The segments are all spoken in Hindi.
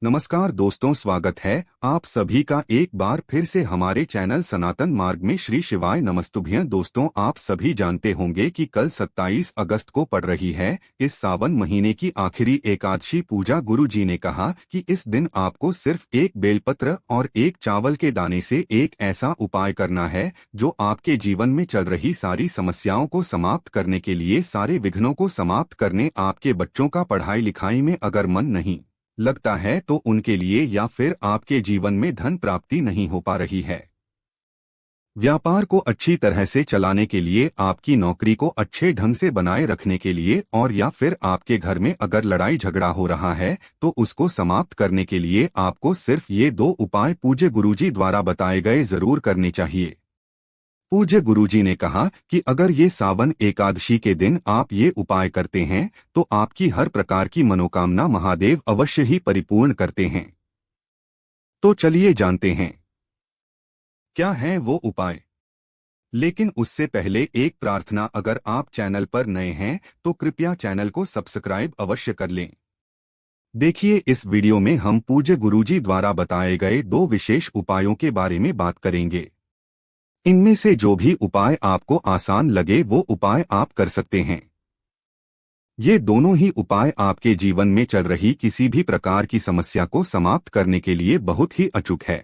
नमस्कार दोस्तों, स्वागत है आप सभी का एक बार फिर से हमारे चैनल सनातन मार्ग में। श्री शिवाय नमस्तुभ्यं। दोस्तों, आप सभी जानते होंगे कि कल 27 अगस्त को पड़ रही है इस सावन महीने की आखिरी एकादशी पूजा। गुरु जी ने कहा कि इस दिन आपको सिर्फ एक बेलपत्र और एक चावल के दाने से एक ऐसा उपाय करना है जो आपके जीवन में चल रही सारी समस्याओं को समाप्त करने के लिए, सारे विघ्नों को समाप्त करने, आपके बच्चों का पढ़ाई लिखाई में अगर मन नहीं लगता है तो उनके लिए, या फिर आपके जीवन में धन प्राप्ति नहीं हो पा रही है, व्यापार को अच्छी तरह से चलाने के लिए, आपकी नौकरी को अच्छे ढंग से बनाए रखने के लिए, और या फिर आपके घर में अगर लड़ाई झगड़ा हो रहा है तो उसको समाप्त करने के लिए आपको सिर्फ ये दो उपाय पूज्य गुरुजी द्वारा बताए गए जरूर करने चाहिए। पूज्य गुरुजी ने कहा कि अगर ये सावन एकादशी के दिन आप ये उपाय करते हैं तो आपकी हर प्रकार की मनोकामना महादेव अवश्य ही परिपूर्ण करते हैं। तो चलिए जानते हैं क्या है वो उपाय। लेकिन उससे पहले एक प्रार्थना, अगर आप चैनल पर नए हैं तो कृपया चैनल को सब्सक्राइब अवश्य कर लें। देखिए, इस वीडियो में हम पूज्य गुरुजी द्वारा बताए गए दो विशेष उपायों के बारे में बात करेंगे। इनमें से जो भी उपाय आपको आसान लगे वो उपाय आप कर सकते हैं। ये दोनों ही उपाय आपके जीवन में चल रही किसी भी प्रकार की समस्या को समाप्त करने के लिए बहुत ही अचूक है।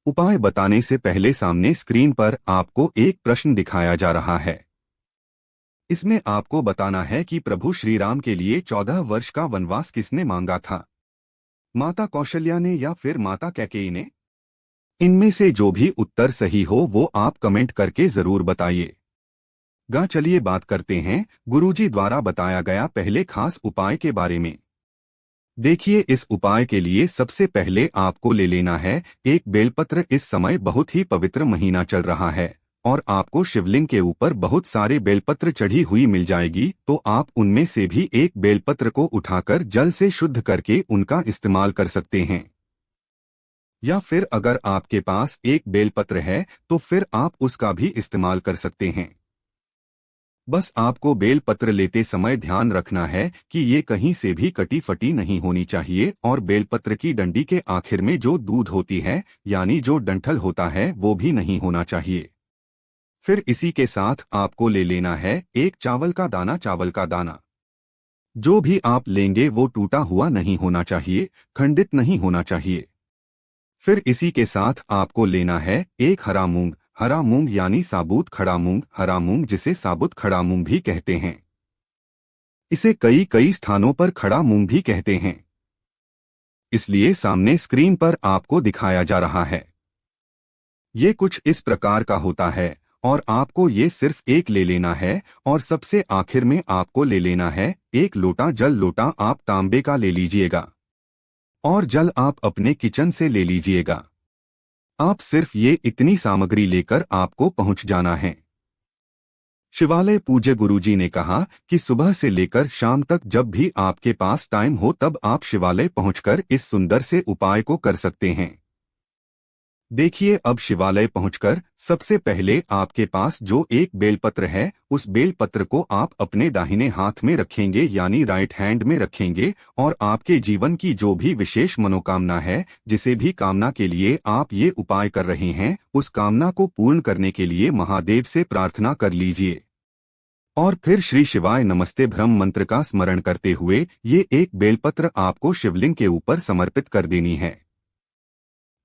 उपाय बताने से पहले सामने स्क्रीन पर आपको एक प्रश्न दिखाया जा रहा है। इसमें आपको बताना है कि प्रभु श्री राम के लिए 14 वर्ष का वनवास किसने मांगा था, माता कौशल्या ने या फिर माता कैकेयी ने। इनमें से जो भी उत्तर सही हो वो आप कमेंट करके जरूर बताइए। चलिए बात करते हैं गुरुजी द्वारा बताया गया पहले खास उपाय के बारे में। देखिए, इस उपाय के लिए सबसे पहले आपको ले लेना है एक बेलपत्र। इस समय बहुत ही पवित्र महीना चल रहा है और आपको शिवलिंग के ऊपर बहुत सारे बेलपत्र चढ़ी हुई मिल जाएगी, तो आप उनमें से भी एक बेलपत्र को उठाकर जल से शुद्ध करके उनका इस्तेमाल कर सकते हैं। या फिर अगर आपके पास एक बेलपत्र है तो फिर आप उसका भी इस्तेमाल कर सकते हैं। बस आपको बेलपत्र लेते समय ध्यान रखना है कि ये कहीं से भी कटी फटी नहीं होनी चाहिए, और बेलपत्र की डंडी के आखिर में जो दूध होती है यानी जो डंठल होता है वो भी नहीं होना चाहिए। फिर इसी के साथ आपको ले लेना है एक चावल का दाना। चावल का दाना जो भी आप लेंगे वो टूटा हुआ नहीं होना चाहिए, खंडित नहीं होना चाहिए। फिर इसी के साथ आपको लेना है एक हरा मूंग। हरा मूंग यानी साबुत खड़ा मूंग, हरा मूंग जिसे साबुत खड़ा मूंग भी कहते हैं। इसे कई कई स्थानों पर खड़ा मूंग भी कहते हैं, इसलिए सामने स्क्रीन पर आपको दिखाया जा रहा है। ये कुछ इस प्रकार का होता है और आपको ये सिर्फ एक ले लेना है। और सबसे आखिर में आपको ले लेना है एक लोटा जल। लोटा आप तांबे का ले लीजिएगा और जल आप अपने किचन से ले लीजिएगा। आप सिर्फ ये इतनी सामग्री लेकर आपको पहुंच जाना है शिवालय। पूज्य गुरुजी ने कहा कि सुबह से लेकर शाम तक जब भी आपके पास टाइम हो तब आप शिवालय पहुंचकर इस सुंदर से उपाय को कर सकते हैं। देखिए, अब शिवालय पहुंचकर सबसे पहले आपके पास जो एक बेलपत्र है उस बेलपत्र को आप अपने दाहिने हाथ में रखेंगे यानी राइट हैंड में रखेंगे, और आपके जीवन की जो भी विशेष मनोकामना है, जिसे भी कामना के लिए आप ये उपाय कर रहे हैं, उस कामना को पूर्ण करने के लिए महादेव से प्रार्थना कर लीजिए। और फिर श्री शिवाय नमस्ते ब्रह्म मंत्र का स्मरण करते हुए ये एक बेलपत्र आपको शिवलिंग के ऊपर समर्पित कर देनी है।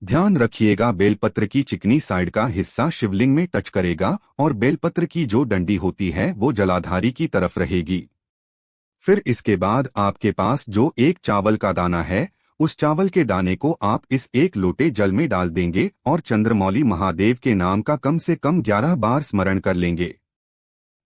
ध्यान रखिएगा, बेलपत्र की चिकनी साइड का हिस्सा शिवलिंग में टच करेगा और बेलपत्र की जो डंडी होती है वो जलाधारी की तरफ रहेगी। फिर इसके बाद आपके पास जो एक चावल का दाना है उस चावल के दाने को आप इस एक लोटे जल में डाल देंगे और चंद्रमौली महादेव के नाम का कम से कम 11 बार स्मरण कर लेंगे।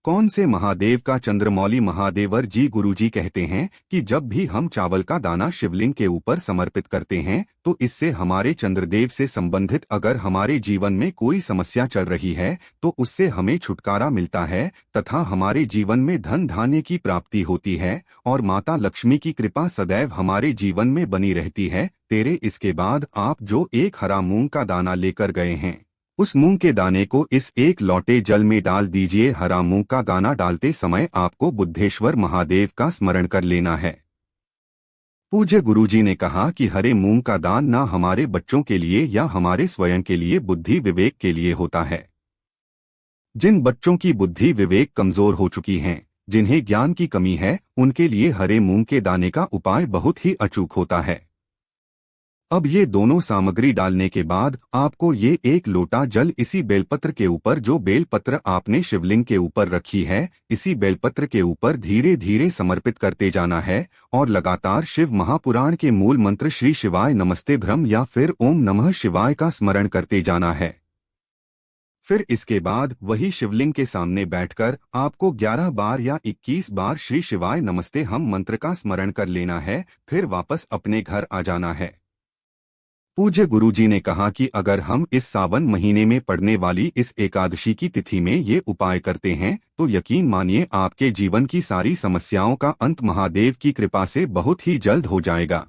कौन से महादेव का? चंद्रमौली महादेवर जी। गुरुजी कहते हैं कि जब भी हम चावल का दाना शिवलिंग के ऊपर समर्पित करते हैं तो इससे हमारे चंद्रदेव से संबंधित अगर हमारे जीवन में कोई समस्या चल रही है तो उससे हमें छुटकारा मिलता है तथा हमारे जीवन में धन धान्य की प्राप्ति होती है और माता लक्ष्मी की कृपा सदैव हमारे जीवन में बनी रहती है। इसके बाद आप जो एक हरा मूंग का दाना लेकर गए हैं उस मूंग के दाने को इस एक लौटे जल में डाल दीजिए। हरा मूंग का दाना डालते समय आपको बुद्धेश्वर महादेव का स्मरण कर लेना है। पूज्य गुरुजी ने कहा कि हरे मूंग का दान ना हमारे बच्चों के लिए या हमारे स्वयं के लिए बुद्धि विवेक के लिए होता है। जिन बच्चों की बुद्धि विवेक कमजोर हो चुकी हैं, जिन्हें ज्ञान की कमी है, उनके लिए हरे मूंग के दाने का उपाय बहुत ही अचूक होता है। अब ये दोनों सामग्री डालने के बाद आपको ये एक लोटा जल इसी बेलपत्र के ऊपर, जो बेलपत्र आपने शिवलिंग के ऊपर रखी है, इसी बेलपत्र के ऊपर धीरे धीरे समर्पित करते जाना है और लगातार शिव महापुराण के मूल मंत्र श्री शिवाय नमस्ते ब्रह्म या फिर ओम नमः शिवाय का स्मरण करते जाना है। फिर इसके बाद वही शिवलिंग के सामने बैठकर आपको 11 बार या 21 बार श्री शिवाय नमस्ते हम मंत्र का स्मरण कर लेना है। फिर वापस अपने घर आ जाना है। पूज्य गुरुजी ने कहा कि अगर हम इस सावन महीने में पड़ने वाली इस एकादशी की तिथि में ये उपाय करते हैं तो यकीन मानिए आपके जीवन की सारी समस्याओं का अंत महादेव की कृपा से बहुत ही जल्द हो जाएगा।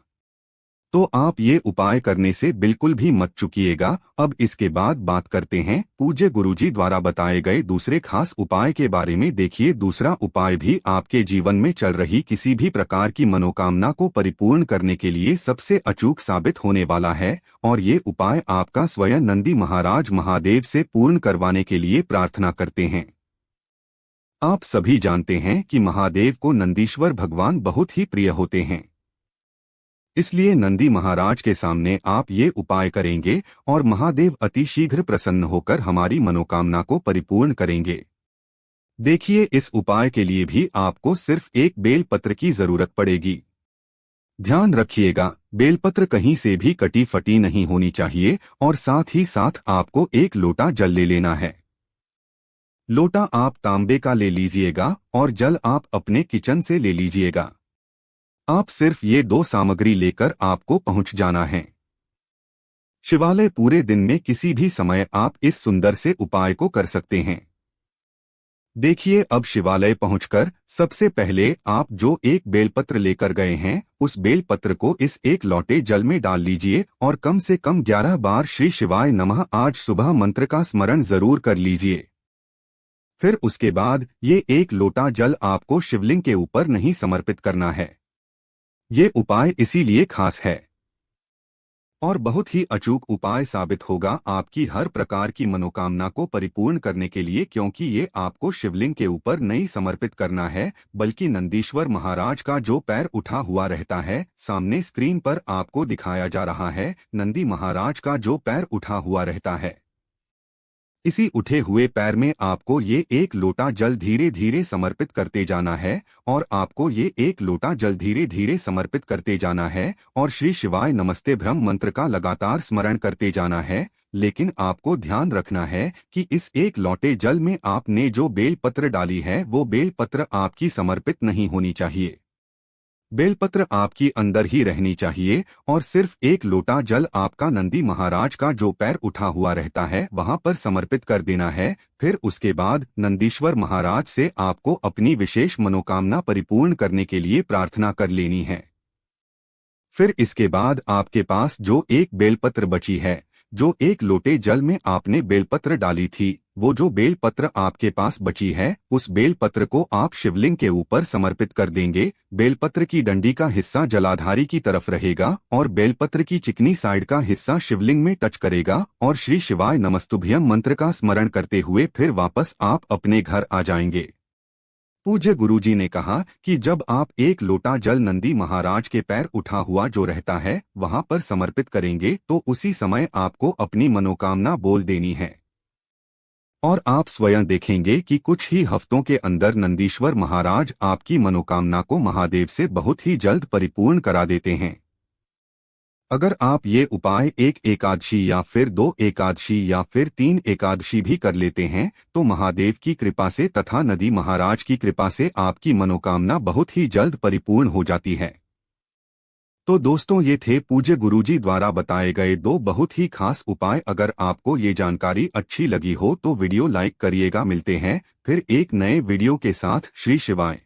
तो आप ये उपाय करने से बिल्कुल भी मत चूकिएगा। अब इसके बाद बात करते हैं पूज्य गुरुजी द्वारा बताए गए दूसरे खास उपाय के बारे में। देखिए, दूसरा उपाय भी आपके जीवन में चल रही किसी भी प्रकार की मनोकामना को परिपूर्ण करने के लिए सबसे अचूक साबित होने वाला है और ये उपाय आपका स्वयं नंदी महाराज महादेव से पूर्ण करवाने के लिए प्रार्थना करते हैं। आप सभी जानते हैं कि महादेव को नंदीश्वर भगवान बहुत ही प्रिय होते हैं, इसलिए नंदी महाराज के सामने आप ये उपाय करेंगे और महादेव अति शीघ्र प्रसन्न होकर हमारी मनोकामना को परिपूर्ण करेंगे। देखिए, इस उपाय के लिए भी आपको सिर्फ एक बेलपत्र की जरूरत पड़ेगी। ध्यान रखिएगा, बेलपत्र कहीं से भी कटी फटी नहीं होनी चाहिए और साथ ही साथ आपको एक लोटा जल ले लेना है। लोटा आप तांबे का ले लीजिएगा और जल आप अपने किचन से ले लीजिएगा। आप सिर्फ ये दो सामग्री लेकर आपको पहुंच जाना है शिवालय। पूरे दिन में किसी भी समय आप इस सुंदर से उपाय को कर सकते हैं। देखिए, अब शिवालय पहुंचकर सबसे पहले आप जो एक बेलपत्र लेकर गए हैं उस बेलपत्र को इस एक लोटे जल में डाल लीजिए और कम से कम 11 बार श्री शिवाय नमः आज सुबह मंत्र का स्मरण जरूर कर लीजिए। फिर उसके बाद ये एक लोटा जल आपको शिवलिंग के ऊपर नहीं समर्पित करना है। ये उपाय इसीलिए खास है और बहुत ही अचूक उपाय साबित होगा आपकी हर प्रकार की मनोकामना को परिपूर्ण करने के लिए, क्योंकि ये आपको शिवलिंग के ऊपर नहीं समर्पित करना है बल्कि नंदीश्वर महाराज का जो पैर उठा हुआ रहता है, सामने स्क्रीन पर आपको दिखाया जा रहा है, नंदी महाराज का जो पैर उठा हुआ रहता है, इसी उठे हुए पैर में आपको ये एक लोटा जल धीरे धीरे समर्पित करते जाना है और आपको ये एक लोटा जल धीरे धीरे समर्पित करते जाना है और श्री शिवाय नमस्ते ब्रह्म मंत्र का लगातार स्मरण करते जाना है। लेकिन आपको ध्यान रखना है कि इस एक लोटे जल में आपने जो बेलपत्र डाली है वो बेलपत्र आपकी समर्पित नहीं होनी चाहिए। बेलपत्र आपकी अंदर ही रहनी चाहिए और सिर्फ एक लोटा जल आपका नंदी महाराज का जो पैर उठा हुआ रहता है वहां पर समर्पित कर देना है। फिर उसके बाद नंदीश्वर महाराज से आपको अपनी विशेष मनोकामना परिपूर्ण करने के लिए प्रार्थना कर लेनी है। फिर इसके बाद आपके पास जो एक बेलपत्र बची है, जो एक लोटे जल में आपने बेलपत्र डाली थी, वो जो बेलपत्र आपके पास बची है उस बेलपत्र को आप शिवलिंग के ऊपर समर्पित कर देंगे। बेलपत्र की डंडी का हिस्सा जलाधारी की तरफ रहेगा और बेलपत्र की चिकनी साइड का हिस्सा शिवलिंग में टच करेगा और श्री शिवाय नमस्तुभ्यम मंत्र का स्मरण करते हुए फिर वापस आप अपने घर आ जाएंगे। पूज्य गुरुजी ने कहा कि जब आप एक लोटा जल नंदी महाराज के पैर उठा हुआ जो रहता है वहां पर समर्पित करेंगे तो उसी समय आपको अपनी मनोकामना बोल देनी है और आप स्वयं देखेंगे कि कुछ ही हफ्तों के अंदर नंदीश्वर महाराज आपकी मनोकामना को महादेव से बहुत ही जल्द परिपूर्ण करा देते हैं। अगर आप ये उपाय एक एकादशी या फिर 2 एकादशी या फिर 3 एकादशी भी कर लेते हैं तो महादेव की कृपा से तथा नंदी महाराज की कृपा से आपकी मनोकामना बहुत ही जल्द परिपूर्ण हो जाती है। तो दोस्तों, ये थे पूज्य गुरुजी द्वारा बताए गए 2 बहुत ही खास उपाय। अगर आपको ये जानकारी अच्छी लगी हो तो वीडियो लाइक करिएगा। मिलते हैं फिर एक नए वीडियो के साथ। श्री शिवाय।